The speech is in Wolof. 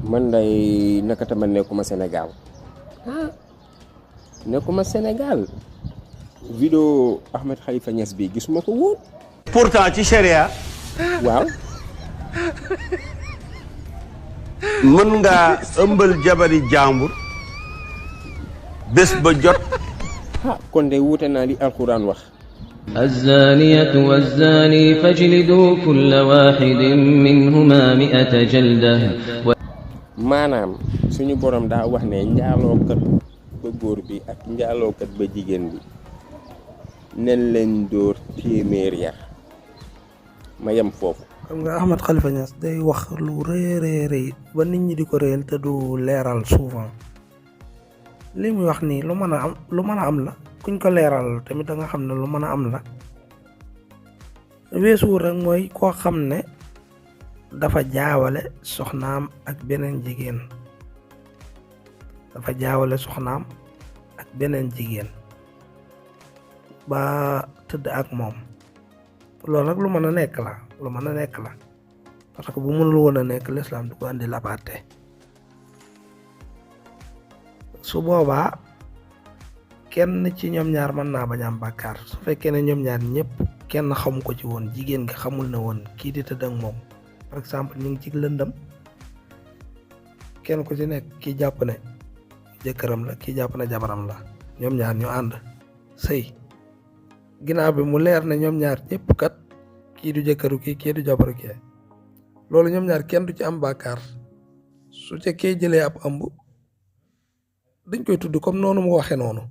man day naka tamit nekkuma Sénégal nekkuma Sénégal vidéo Ahmed Khalifa Niass bi gisuma ko woon pourtant ci sharia waaw mën nga ëmbal jabari jàmbur bés ba jot kon de wuute naa li alxuraan wax الزانية والزاني فاجلدوا كل واحد منهما 100 جلدة maanaam suñu borom daa wax ne njaalookat ba góor bi ak njaalookat ba jigéen bi nen leen dóor téeméer yar ma yem foofu. xam nga Ahmed Khalifa Niass day wax lu rëy ba nit ñi di ko réyal te du leeral souvent li muy wax nii lu mën a am la kuñ ko leeral tamit da nga xam ne lu mën a am la weesuwul rek mooy koo xam ne dafa jaawale soxnaam ak beneen jigéen ba tëdd ak moom loolu nag lu mën a nekk la parce que bu mënul woon a nekk l'islam du ko andi labaate su boobaa kenn ci ñoom ñaar mën naa bañ am bàkkaar su fekkee ne ñoom ñaar ñëpp kenn xamu ko ci woon jigéen gi xamul ne woon kii di tëdd ak moom par exemple ñu ngi ci lëndëm kenn ku ci nekk kii jàpp ne jëkkëram la kii jàpp ne jabaram la ñoom ñaar ñu ànd sëy ginnaaw bi mu leer ne ñoom ñaar ñëpp kat kii du jëkkëru kii du jabaru kii loolu ñoom ñaar kenn du ci am bàkkaar su ca kee jëlee ab ëmb dañ koy tudd comme noonu mu waxee noonu